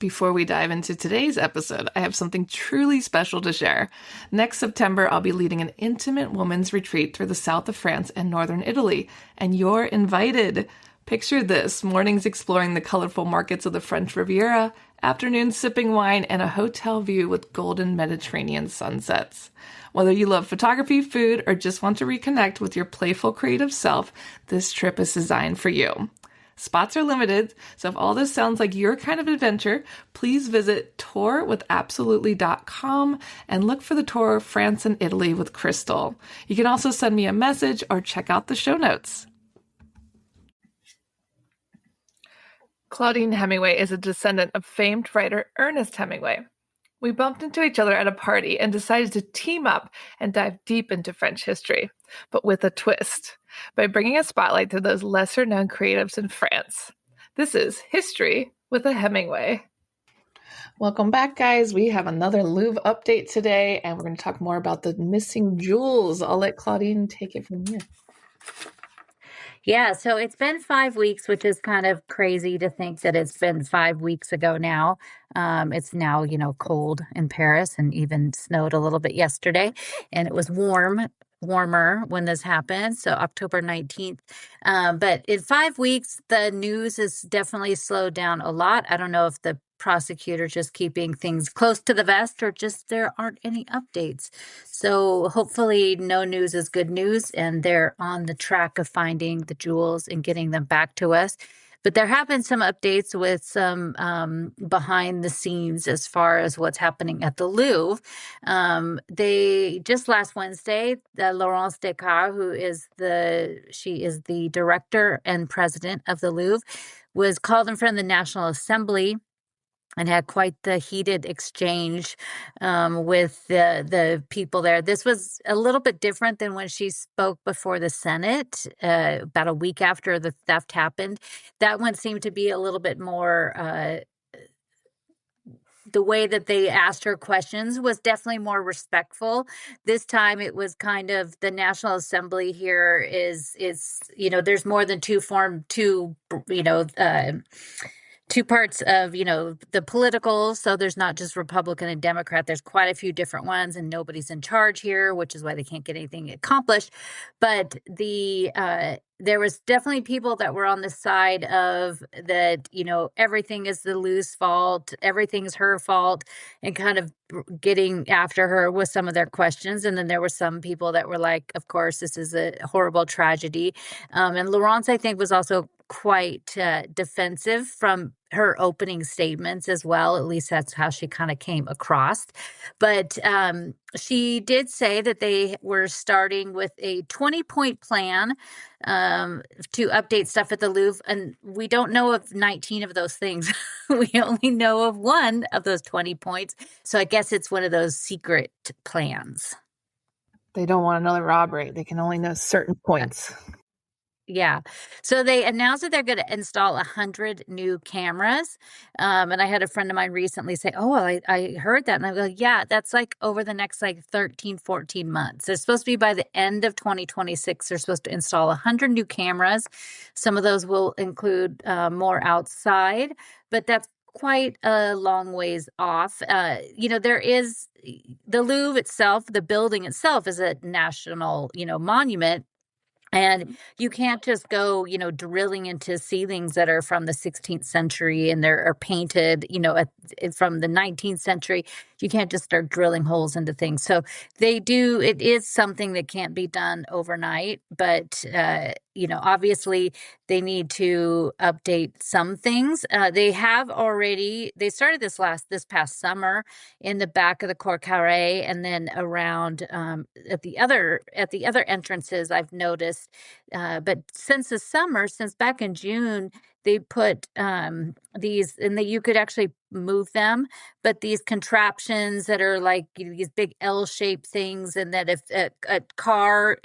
Before we dive into today's episode, I have something truly special to share. Next September, I'll be leading an intimate women's retreat through the south of France and northern Italy, and you're invited. Picture this: mornings exploring the colorful markets of the French Riviera, afternoons sipping wine, and a hotel view with golden Mediterranean sunsets. Whether you love photography, food, or just want to reconnect with your playful creative self, this trip is designed for you. Spots are limited, so if all this sounds like your kind of adventure, please visit tourwithabsolutely.com and look for the tour France and Italy with Crystal. You can also send me a message or check out the show notes. Claudine Hemingway is a descendant of famed writer Ernest Hemingway. We bumped into each other at a party and decided to team up and dive deep into French history, but with a twist, by bringing a spotlight to those lesser-known creatives in France. This is History with a Hemingway. Welcome back, guys. We have another Louvre update today, and we're going to talk more about the missing jewels. I'll let Claudine take it from here. Yeah, so it's been 5 weeks, which is kind of crazy to think that it's been 5 weeks ago now. It's now, cold in Paris and even snowed a little bit yesterday. And it was warmer when this happened, so October 19th. But in 5 weeks, the news has definitely slowed down a lot. I don't know if the prosecutor just keeping things close to the vest or just there aren't any updates. So hopefully no news is good news and they're on the track of finding the jewels and getting them back to us. But there have been some updates with some behind the scenes as far as what's happening at the Louvre. They just last Wednesday, Laurence Descartes, she is the director and president of the Louvre, was called in front of the National Assembly and had quite the heated exchange with the people there. This was a little bit different than when she spoke before the Senate about a week after the theft happened. That one seemed to be a little bit more the way that they asked her questions was definitely more respectful. This time it was kind of the National Assembly here is there's more than two parts of, the political. So there's not just Republican and Democrat. There's quite a few different ones and nobody's in charge here, which is why they can't get anything accomplished. But there was definitely people that were on the side of that, everything is the Lou's fault, everything's her fault, and kind of getting after her with some of their questions. And then there were some people that were like, of course, this is a horrible tragedy. And Laurence, I think, was also quite defensive from her opening statements as well. At least that's how she kind of came across. But she did say that they were starting with a 20-point plan to update stuff at the Louvre. And we don't know of 19 of those things. We only know of one of those 20 points. So I guess it's one of those secret plans. They don't want another robbery. They can only know certain points. Yeah. So they announced that they're going to install 100 new cameras. And I had a friend of mine recently say, I heard that. And I go, yeah, that's like over the next 13, 14 months. They're supposed to be by the end of 2026. They're supposed to install 100 new cameras. Some of those will include more outside, but that's quite a long ways off. There is the Louvre itself, the building itself is a national, monument. And you can't just go, drilling into ceilings that are from the 16th century and are painted, from the 19th century. You can't just start drilling holes into things. So it is something that can't be done overnight. But, obviously they need to update some things. They started this past summer in the back of the Cour Carré and then around at the other entrances I've noticed. But since back in June, they put these, and you could actually move them, but these contraptions that are like these big L-shaped things, and that if a car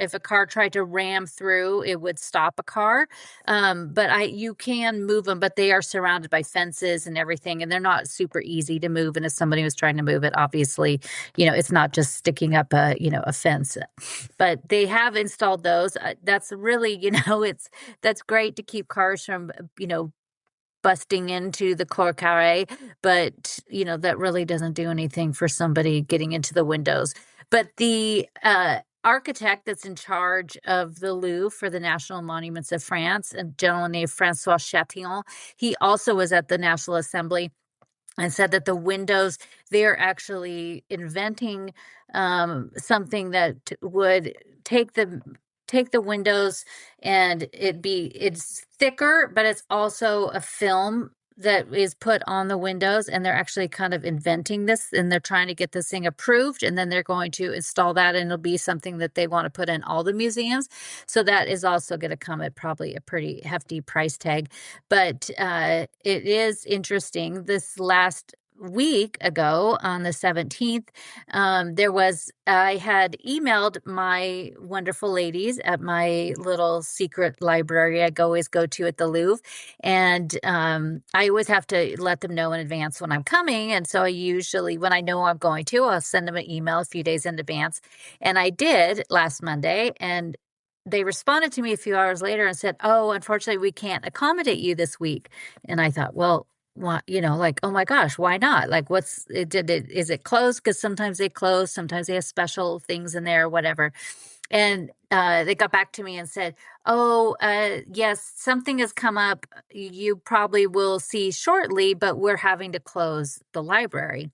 tried to ram through, it would stop a car. But you can move them, but they are surrounded by fences and everything, and they're not super easy to move. And if somebody was trying to move it, obviously, it's not just sticking up a fence. But they have installed those. That's really, that's great to keep cars from, busting into the Cour Carré, but that really doesn't do anything for somebody getting into the windows. But the architect that's in charge of the Louvre for the National Monuments of France, a gentleman named Francois Chatillon, he also was at the National Assembly and said that the windows, they're actually inventing something that would take the windows, and it's thicker, but it's also a film that is put on the windows, and they're actually kind of inventing this, and they're trying to get this thing approved, and then they're going to install that, and it'll be something that they want to put in all the museums. So that is also going to come at probably a pretty hefty price tag. But it is interesting. This last week ago on the 17th, I had emailed my wonderful ladies at my little secret library I always go to at the Louvre. And I always have to let them know in advance when I'm coming. And so I usually, when I know I'm going to, I'll send them an email a few days in advance. And I did last Monday, and they responded to me a few hours later and said, "Oh, unfortunately, we can't accommodate you this week." And I thought, well, why, like, oh my gosh, why not? Like, is it closed? Because sometimes they close, sometimes they have special things in there, whatever. And they got back to me and said, "Oh, yes, something has come up. You probably will see shortly, but we're having to close the library."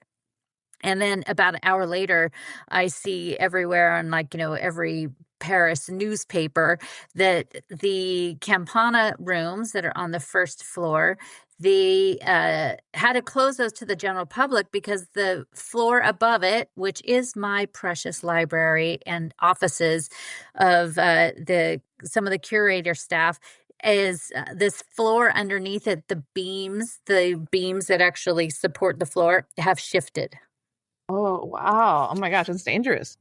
And then about an hour later, I see everywhere on, like, every Paris newspaper that the Campana rooms that are on the first floor, they had to close those to the general public because the floor above it, which is my precious library and offices of some of the curator staff, is this floor underneath it, the beams that actually support the floor have shifted. Oh, wow. Oh my gosh, it's dangerous.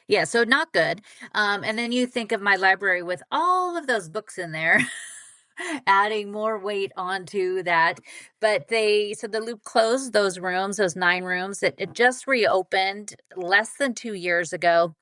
Yeah, so not good. And then you think of my library with all of those books in there, adding more weight onto that. But so the Loop closed those rooms, those 9 rooms. It just reopened less than 2 years ago.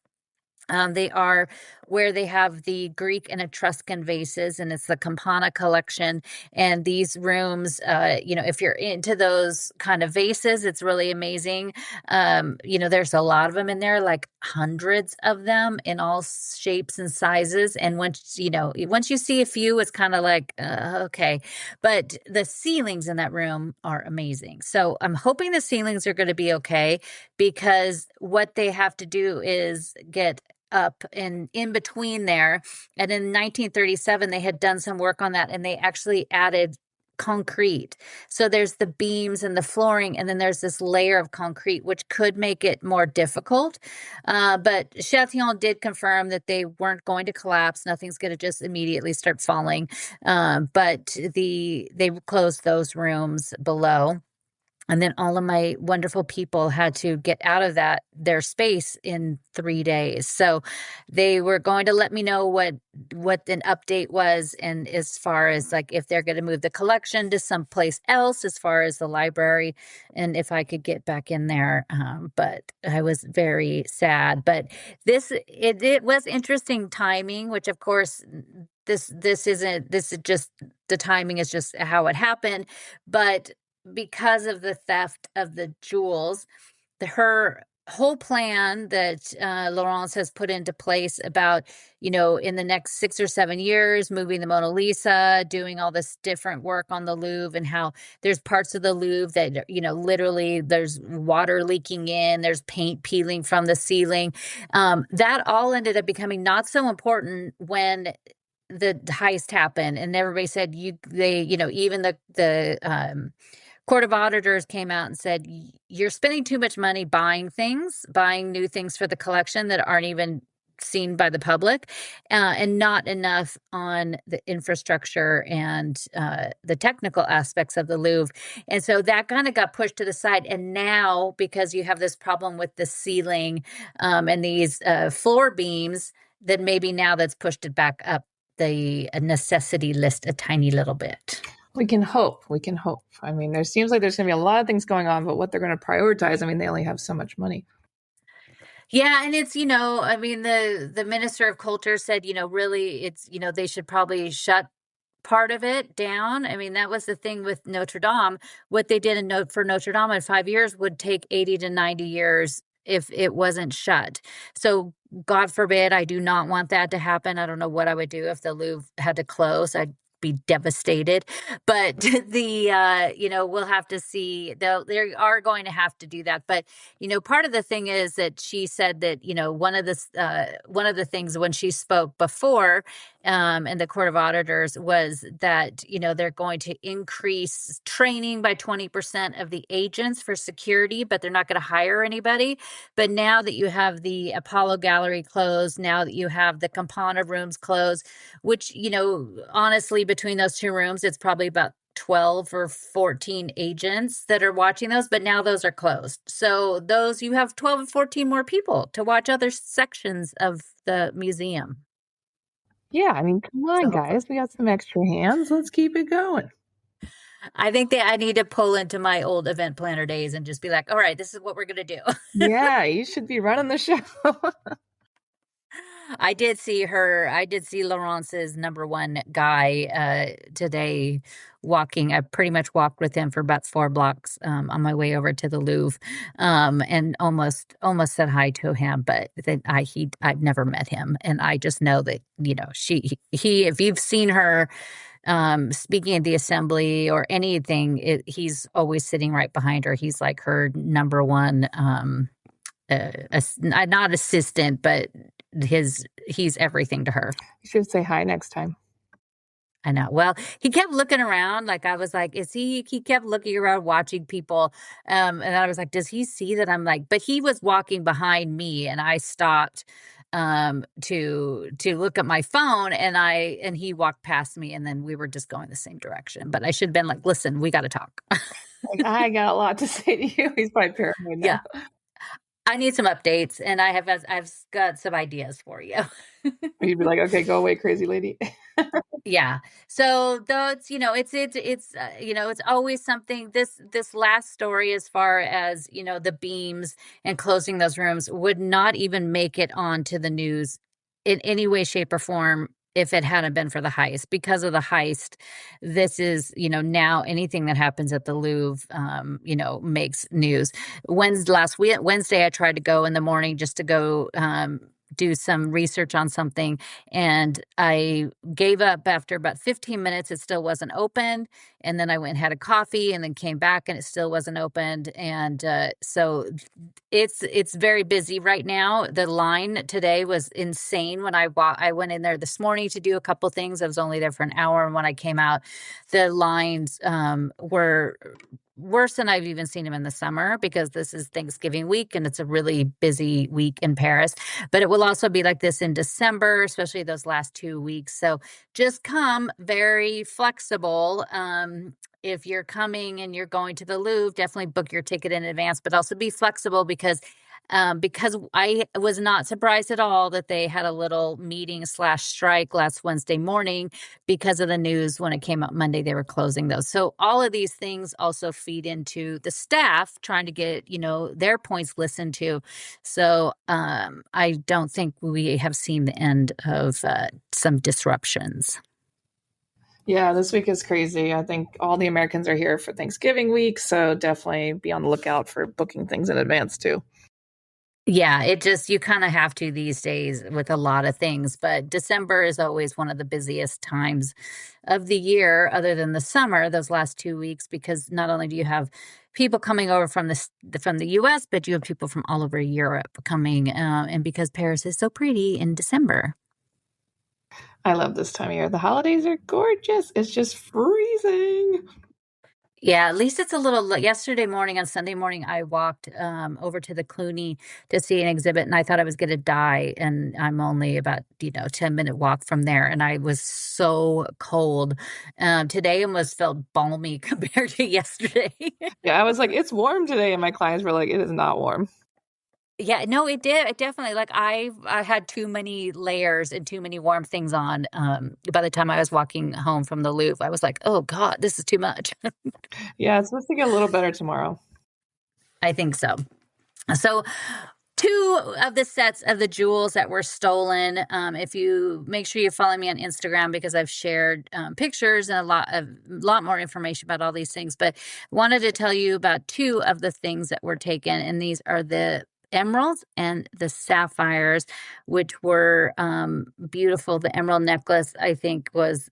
They are where they have the Greek and Etruscan vases, and it's the Campana collection. And these rooms, if you're into those kind of vases, it's really amazing. There's a lot of them in there, like hundreds of them in all shapes and sizes. And once you see a few, it's kind of like, okay. But the ceilings in that room are amazing. So I'm hoping the ceilings are going to be okay, because what they have to do is get up and in between there. And in 1937, they had done some work on that, and they actually added concrete. So there's the beams and the flooring, and then there's this layer of concrete, which could make it more difficult. But Chatillon did confirm that they weren't going to collapse. Nothing's going to just immediately start falling. But they closed those rooms below. And then all of my wonderful people had to get out of their space in 3 days. So they were going to let me know what an update was, and as far as, like, if they're going to move the collection to someplace else, as far as the library, and if I could get back in there. But I was very sad. But it was interesting timing, which of course this is just, the timing is just how it happened. But because of the theft of the jewels, her whole plan that Laurence has put into place about, in the next 6 or 7 years, moving the Mona Lisa, doing all this different work on the Louvre, and how there's parts of the Louvre that, literally there's water leaking in, there's paint peeling from the ceiling. That all ended up becoming not so important when the heist happened, and everybody said even the Court of Auditors came out and said, you're spending too much money buying new things for the collection that aren't even seen by the public, and not enough on the infrastructure and the technical aspects of the Louvre. And so that kind of got pushed to the side. And now, because you have this problem with the ceiling and these floor beams, that maybe now that's pushed it back up the necessity list a tiny little bit. We can hope. We can hope. I mean, there seems like there's going to be a lot of things going on, but what they're going to prioritize, I mean, they only have so much money. Yeah, and it's, the Minister of Culture said, really, it's, they should probably shut part of it down. I mean, that was the thing with Notre Dame. What they did for Notre Dame in 5 years would take 80 to 90 years if it wasn't shut. So God forbid, I do not want that to happen. I don't know what I would do if the Louvre had to close. I'd be devastated. But we'll have to see. They are going to have to do that. But part of the thing is that she said that one of the things when she spoke before in the Court of Auditors was that they're going to increase training by 20% of the agents for security, but they're not going to hire anybody. But now that you have the Apollo Gallery closed, now that you have the Campana rooms closed, which honestly, between those two rooms, it's probably about 12 or 14 agents that are watching those, but now those are closed. So you have 12 or 14 more people to watch other sections of the museum. Yeah, I mean, come on, guys. We got some extra hands. Let's keep it going. I think that I need to pull into my old event planner days and just be like, all right, this is what we're going to do. Yeah, you should be running the show. I did see Laurence's number one guy today walking. I pretty much walked with him for about 4 blocks on my way over to the Louvre, and almost said hi to him. But then I've never met him, and I just know that if you've seen her speaking at the assembly or anything, he's always sitting right behind her. He's like her number one. Not assistant, but he's everything to her. You should say hi next time. I know. Well, he kept looking around. Like I was like, he kept looking around, watching people. And I was like, does he see that I'm like, but he was walking behind me and I stopped to look at my phone and he walked past me and then we were just going the same direction. But I should have been like, listen, we got to talk. Like, I got a lot to say to you. He's probably paranoid now. Yeah. I need some updates, and I've got some ideas for you. You'd be like, okay, go away, crazy lady. Yeah. So though it's always something. This last story, as far as the beams and closing those rooms, would not even make it onto the news in any way, shape, or form if it hadn't been for the heist. Because of the heist, this is now anything that happens at the Louvre makes news. Wednesday I tried to go in the morning just to go do some research on something, and I gave up after about 15 minutes. It still wasn't open, and then I went and had a coffee and then came back and it still wasn't opened. And so it's very busy right now. The line today was insane. When I went in there this morning to do a couple things. I was only there for an hour, and when I came out, the lines were worse than I've even seen them in the summer, because this is Thanksgiving week and it's a really busy week in Paris. But it will also be like this in December, especially those last 2 weeks. So just come very flexible. If you're coming and you're going to the Louvre, definitely book your ticket in advance, but also be flexible because I was not surprised at all that they had a little meeting / strike last Wednesday morning because of the news. When it came out Monday, they were closing those. So all of these things also feed into the staff trying to get, their points listened to. So I don't think we have seen the end of some disruptions. Yeah, this week is crazy. I think all the Americans are here for Thanksgiving week, so definitely be on the lookout for booking things in advance too. Yeah, you kind of have to these days with a lot of things, but December is always one of the busiest times of the year, other than the summer, those last 2 weeks, because not only do you have people coming over from the US, but you have people from all over Europe coming, and because Paris is so pretty in December. I love this time of year. The holidays are gorgeous. It's just freezing. Yeah, at least it's a little. Yesterday morning, on Sunday morning, I walked over to the Cluny to see an exhibit, and I thought I was going to die. And I'm only about 10-minute walk from there, and I was so cold. Today almost felt balmy compared to yesterday. Yeah, I was like, it's warm today, and my clients were like, it is not warm. Yeah, no, it did. It definitely, like I had too many layers and too many warm things on. By the time I was walking home from the Louvre, I was like, oh God, this is too much. Yeah, it's supposed to get a little better tomorrow. I think so. So two of the sets of the jewels that were stolen. If you make sure you follow me on Instagram, because I've shared pictures and a lot more information about all these things, but wanted to tell you about two of the things that were taken, and these are the emeralds and the sapphires, which were beautiful. The emerald necklace, I think, was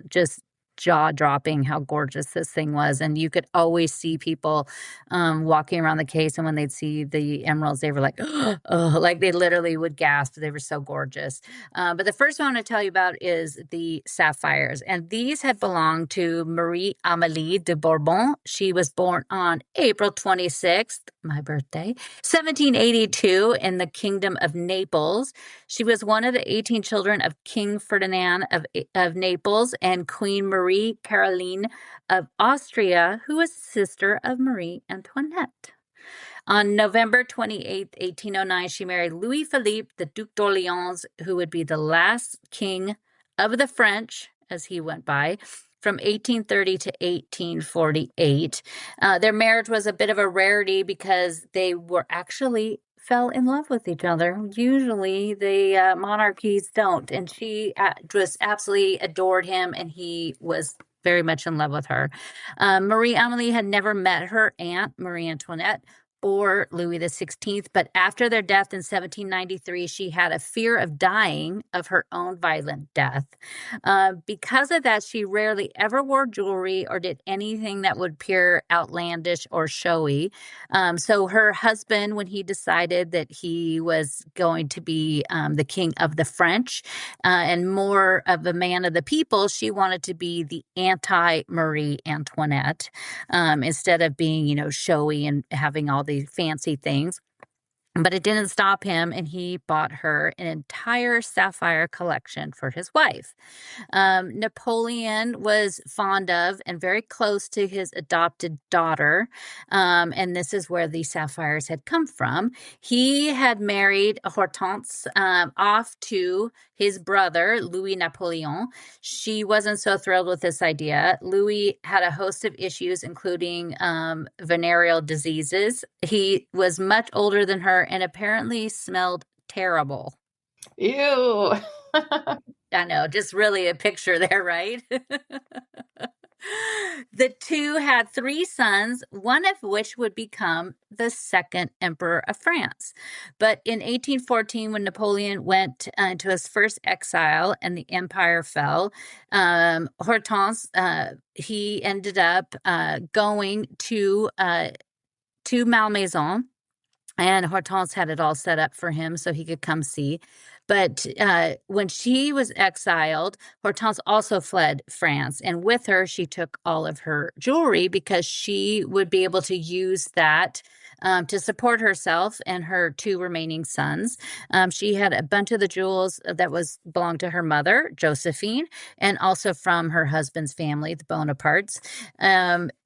just jaw-dropping how gorgeous this thing was. And you could always see people walking around the case, and when they'd see the emeralds, they were like, oh, like they literally would gasp. They were so gorgeous. But the first one I want to tell you about is the sapphires. And these had belonged to Marie Amélie de Bourbon. She was born on April 26th, my birthday, 1782, in the Kingdom of Naples. She was one of the 18 children of King Ferdinand of Naples and Queen Marie Caroline of Austria, who was sister of Marie Antoinette. On November 28th, 1809, she married Louis Philippe, the Duc d'Orléans, who would be the last king of the French, as he went by, from 1830 to 1848. Their marriage was a bit of a rarity because they were actually fell in love with each other. Usually the monarchies don't. And she just absolutely adored him, and he was very much in love with her. Marie Amélie had never met her aunt, Marie Antoinette, or Louis XVI, but after their death in 1793, she had a fear of dying of her own violent death. Because of that, she rarely ever wore jewelry or did anything that would appear outlandish or showy. So her husband, when he decided that he was going to be the king of the French and more of a man of the people, she wanted to be the anti-Marie Antoinette instead of being, showy and having all these fancy things. But it didn't stop him, and he bought her an entire sapphire collection for his wife. Napoleon was fond of and very close to his adopted daughter, and this is where the sapphires had come from. He had married Hortense off to his brother, Louis Napoleon. She wasn't so thrilled with this idea. Louis had a host of issues, including venereal diseases. He was much older than her and apparently smelled terrible. Ew. I know, just really a picture there, right? The two had 3 sons, one of which would become the second emperor of France. But in 1814, when Napoleon went into his first exile and the empire fell, Hortense, he ended up going to Malmaison. And Hortense had it all set up for him so he could come see. But when she was exiled, Hortense also fled France. And with her, she took all of her jewelry because she would be able to use that to support herself and her 2 remaining sons. She had a bunch of the jewels that belonged to her mother, Josephine, and also from her husband's family, the Bonapartes.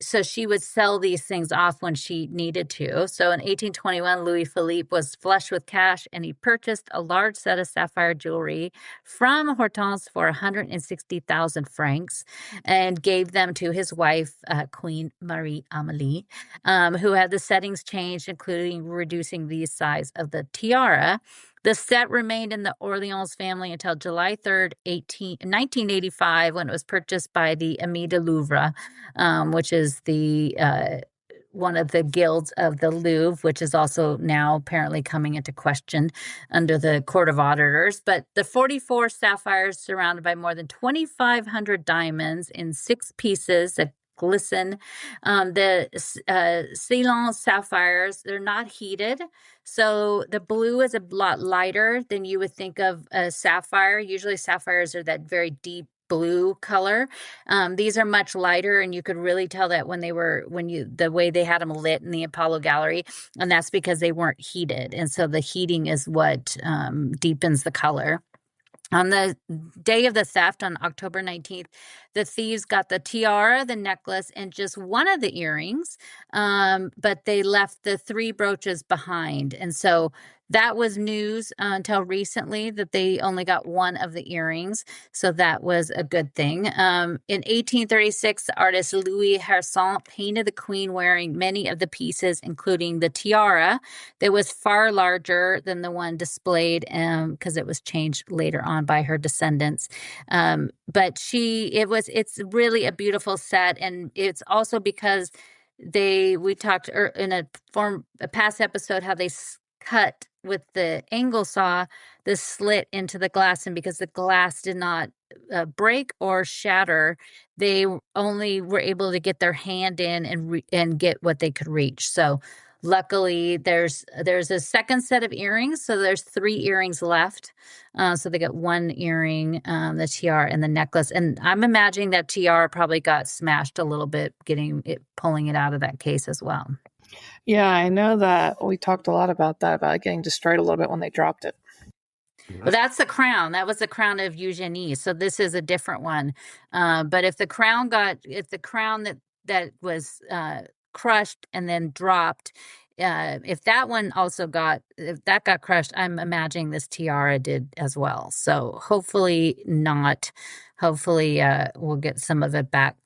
So she would sell these things off when she needed to. So in 1821, Louis Philippe was flush with cash, and he purchased a large set of sapphire jewelry from Hortense for 160,000 francs and gave them to his wife, Queen Marie Amélie, who had the settings changed, including reducing the size of the tiara. The set remained in the Orleans family until July 3rd, 1985, when it was purchased by the Ami de Louvre, which is the one of the guilds of the Louvre, which is also now apparently coming into question under the Court of Auditors. But the 44 sapphires, surrounded by more than 2,500 diamonds in 6 pieces that glisten. The Ceylon sapphires, they're not heated. So the blue is a lot lighter than you would think of a sapphire. Usually sapphires are that very deep blue color. These are much lighter, and you could really tell that the way they had them lit in the Apollo Gallery, and that's because they weren't heated. And so the heating is what deepens the color. On the day of the theft, on October 19th, the thieves got the tiara, the necklace, and just one of the earrings, but they left the 3 brooches behind. And so that was news until recently that they only got one of the earrings. So that was a good thing. In 1836, the artist Louis Hersan painted the queen wearing many of the pieces, including the tiara that was far larger than the one displayed because it was changed later on by her descendants. But it's really a beautiful set. And it's also because we talked in a past episode how they cut with the angle saw the slit into the glass, and because the glass did not break or shatter, they only were able to get their hand in and get what they could reach. So luckily there's a second set of earrings, so there's 3 earrings left. So they got 1 earring, the tiara, and the necklace. And I'm imagining that tiara probably got smashed a little bit pulling it out of that case as well. Yeah, I know that we talked a lot about that, about getting destroyed a little bit when they dropped it. Well, that's the crown. That was the crown of Eugenie. So this is a different one. But if the crown that was crushed and then dropped, if that got crushed, I'm imagining this tiara did as well. So hopefully not. Hopefully we'll get some of it back.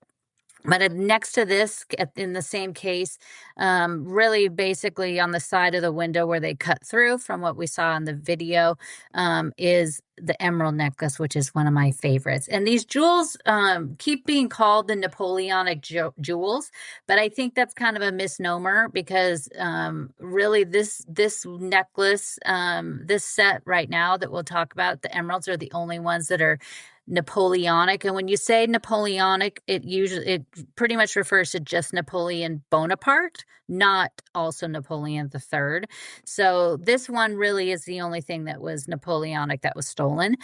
But next to this, in the same case, really basically on the side of the window where they cut through from what we saw in the video, is the emerald necklace, which is one of my favorites. And these jewels keep being called the Napoleonic jewels, but I think that's kind of a misnomer because really this necklace, this set right now that we'll talk about, the emeralds are the only ones that are Napoleonic. And when you say Napoleonic, it pretty much refers to just Napoleon Bonaparte, not also Napoleon III. So this one really is the only thing that was Napoleonic that was stolen.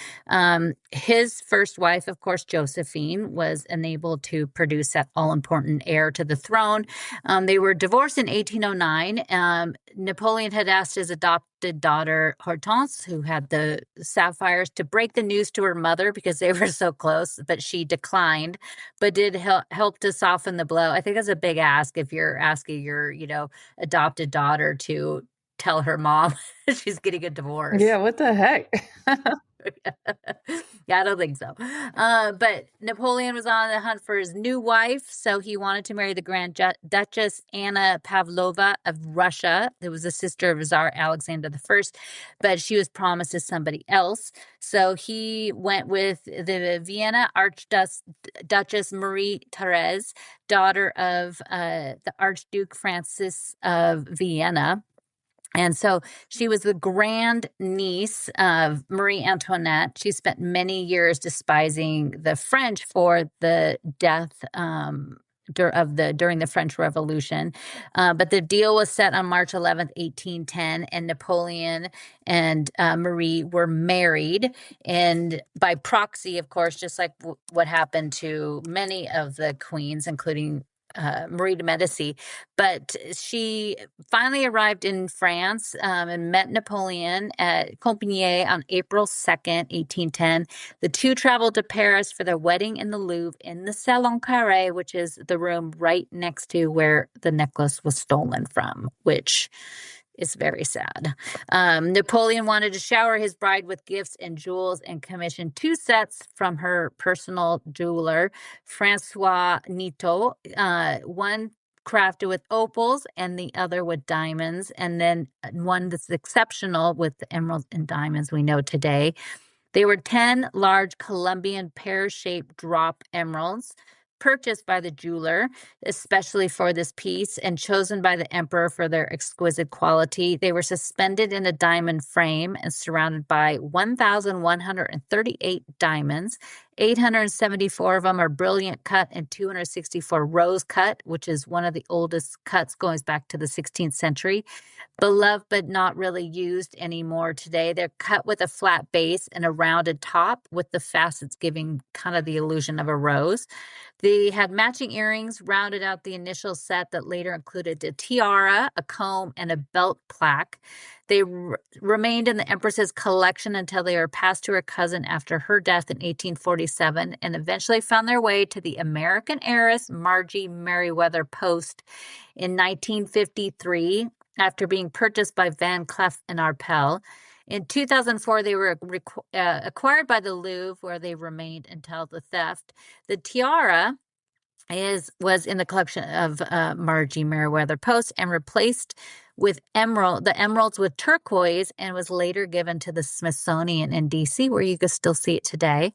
His first wife, of course, Josephine, was enabled to produce that all-important heir to the throne. They were divorced in 1809. Napoleon had asked his adopted daughter Hortense, who had the sapphires, to break the news to her mother because they were so close, but she declined, but did help to soften the blow. I think that's a big ask if you're asking your, adopted daughter to tell her mom she's getting a divorce. Yeah, what the heck? Yeah, I don't think so. But Napoleon was on the hunt for his new wife, so he wanted to marry the Grand Duchess Anna Pavlova of Russia. It was the sister of Tsar Alexander I, but she was promised to somebody else. So he went with the Vienna Archduchess Marie Therese, daughter of the Archduke Francis of Vienna. And so she was the grand niece of Marie Antoinette. She spent many years despising the French for the death during the French Revolution. But the deal was set on March 11th, 1810, and Napoleon and Marie were married. And by proxy, of course, just like what happened to many of the queens, including Marie de Medici. But she finally arrived in France and met Napoleon at Compiègne on April 2nd, 1810. The two traveled to Paris for their wedding in the Louvre in the Salon Carré, which is the room right next to where the necklace was stolen from, which is very sad. Napoleon wanted to shower his bride with gifts and jewels and commissioned 2 sets from her personal jeweler, Francois Nito, one crafted with opals and the other with diamonds, and then one that's exceptional with the emeralds and diamonds we know today. They were 10 large Colombian pear-shaped drop emeralds, purchased by the jeweler, especially for this piece, and chosen by the emperor for their exquisite quality. They were suspended in a diamond frame and surrounded by 1,138 diamonds. 874 of them are brilliant cut and 264 rose cut, which is one of the oldest cuts going back to the 16th century. Beloved but not really used anymore today. They're cut with a flat base and a rounded top, with the facets giving kind of the illusion of a rose. They had matching earrings, rounded out the initial set that later included a tiara, a comb, and a belt plaque. They remained in the Empress's collection until they were passed to her cousin after her death in 1847, and eventually found their way to the American heiress Margie Merriweather Post in 1953. after being purchased by Van Cleef and Arpels. In 2004, they were acquired by the Louvre, where they remained until the theft. The tiara was in the collection of Margie Merriweather Post and replaced with the emeralds with turquoise, and was later given to the Smithsonian in DC, where you can still see it today.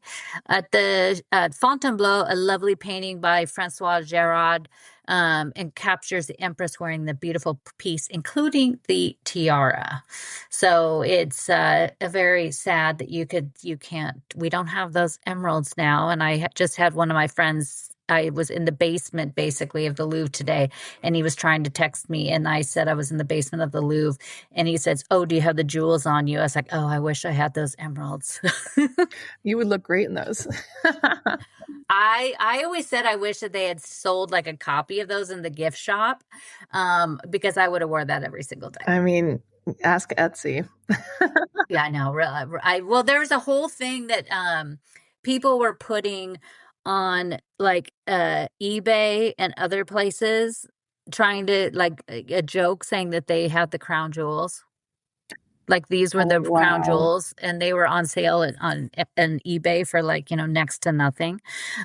At Fontainebleau, a lovely painting by Francois Gerard, and captures the empress wearing the beautiful piece, including the tiara. So it's a very sad that we don't have those emeralds now. And I just had one of my friends. I was in the basement basically of the Louvre today, and he was trying to text me, and I said I was in the basement of the Louvre, and he says, "Oh, do you have the jewels on you?" I was like, "Oh, I wish I had those emeralds." You would look great in those. I always said I wish that they had sold like a copy of those in the gift shop, because I would have wore that every single day. I mean, ask Etsy. Yeah, I know. Well, there was a whole thing that people were putting on like eBay and other places, trying to like a joke saying that they had the crown jewels. Like these were Oh, the crown wow. jewels, and they were on sale on eBay for like, next to nothing.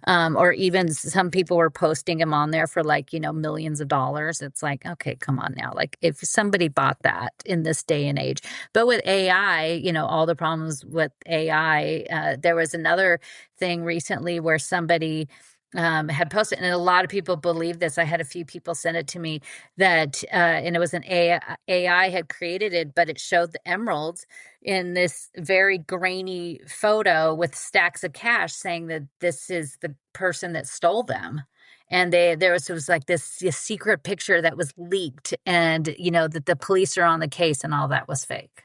Or even some people were posting them on there for like, millions of dollars. It's like, okay, come on now. Like if somebody bought that in this day and age, but with AI, all the problems with AI, there was another thing recently where somebody had posted, and a lot of people believe this. I had a few people send it to me that, and it was an AI had created it, but it showed the emeralds in this very grainy photo with stacks of cash, saying that this is the person that stole them. And it was like this secret picture that was leaked, and that the police are on the case, and all that was fake.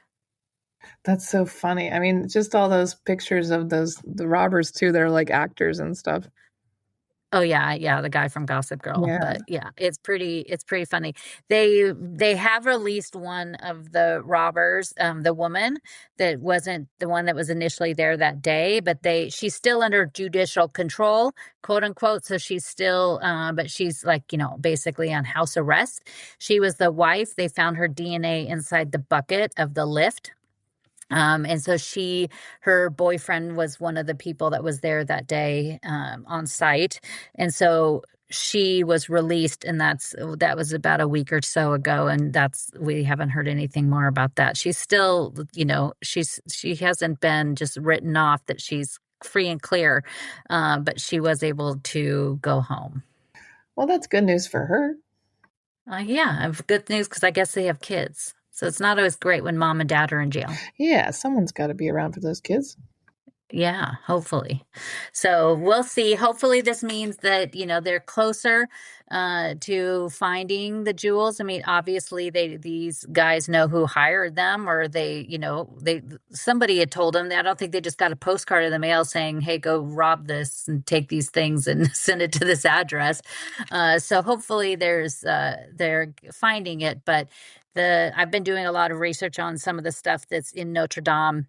That's so funny. I mean, just all those pictures of the robbers too, they're like actors and stuff. Oh yeah, yeah, the guy from Gossip Girl. Yeah. But yeah, it's pretty funny. They have released one of the robbers, the woman that wasn't the one that was initially there that day, but she's still under judicial control, quote unquote. So she's still, but she's like, basically on house arrest. She was the wife. They found her DNA inside the bucket of the lift. And so her boyfriend was one of the people that was there that day, on site. And so she was released, and that was about a week or so ago. And we haven't heard anything more about that. She's still, she hasn't been just written off that she's free and clear. But she was able to go home. Well, that's good news for her. Yeah, I have good news because I guess they have kids. So it's not always great when mom and dad are in jail. Yeah, someone's got to be around for those kids. Yeah, hopefully. So we'll see. Hopefully this means that, they're closer to finding the jewels. I mean, obviously these guys know who hired them, or somebody had told them that. I don't think they just got a postcard in the mail saying, "Hey, go rob this and take these things and send it to this address." So hopefully they're finding it, but I've been doing a lot of research on some of the stuff that's in Notre Dame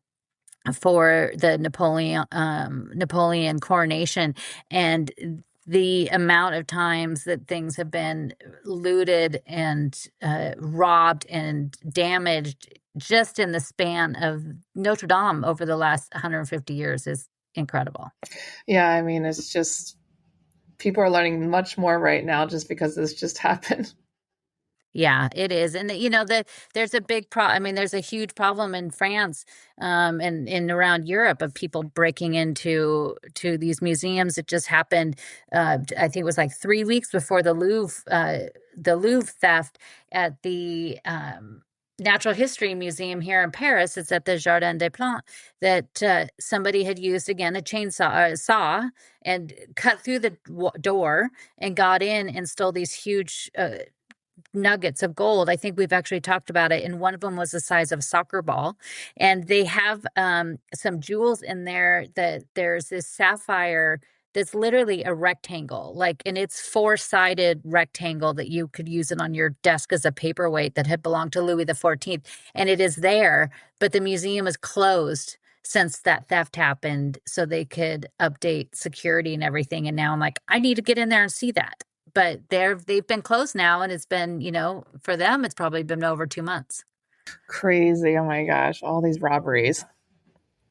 for the Napoleon coronation, and the amount of times that things have been looted and robbed and damaged just in the span of Notre Dame over the last 150 years is incredible. Yeah, I mean, it's just people are learning much more right now just because this just happened. Yeah, it is. And there's a big I mean, there's a huge problem in France, and in around Europe, of people breaking into these museums. It just happened, I think it was like 3 weeks before the Louvre theft at the Natural History Museum here in Paris. It's at the Jardin des Plantes, that somebody had used, again, a chainsaw saw, and cut through the door and got in and stole these huge nuggets of gold. I think we've actually talked about it. And one of them was the size of a soccer ball. And they have some jewels in there. That there's this sapphire that's literally a rectangle, and it's four-sided rectangle that you could use it on your desk as a paperweight, that had belonged to Louis XIV. And it is there, but the museum is closed since that theft happened, so they could update security and everything. And now I'm like, I need to get in there and see that, but they've been closed now, and it's been, for them, it's probably been over 2 months. Crazy. Oh my gosh. All these robberies.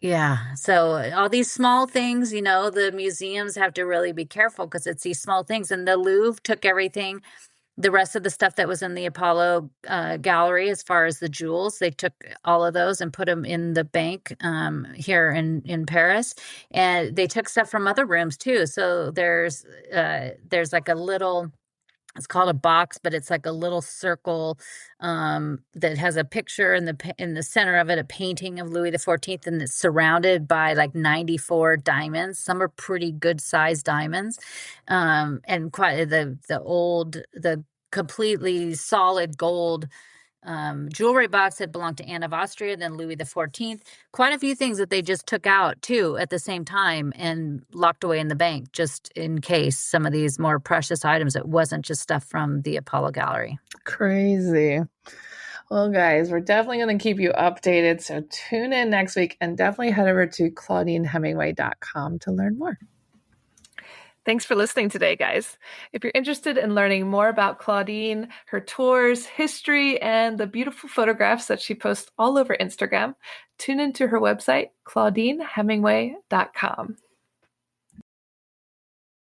Yeah. So all these small things, the museums have to really be careful because it's these small things. And the Louvre took everything, the rest of the stuff that was in the Apollo gallery, as far as the jewels, they took all of those and put them in the bank here in Paris. And they took stuff from other rooms too. So there's like a little, it's called a box, but it's like a little circle that has a picture in the center of it, a painting of Louis XIV, and it's surrounded by like 94 diamonds. Some are pretty good sized diamonds, and quite the completely solid gold jewelry box that belonged to Anne of Austria, then Louis XIV. Quite a few things that they just took out too at the same time and locked away in the bank, just in case some of these more precious items. It wasn't just stuff from the Apollo Gallery. Crazy. Well, guys, we're definitely going to keep you updated. So tune in next week and definitely head over to ClaudineHemingway.com to learn more. Thanks for listening today, guys. If you're interested in learning more about Claudine, her tours, history, and the beautiful photographs that she posts all over Instagram, tune into her website, ClaudineHemingway.com.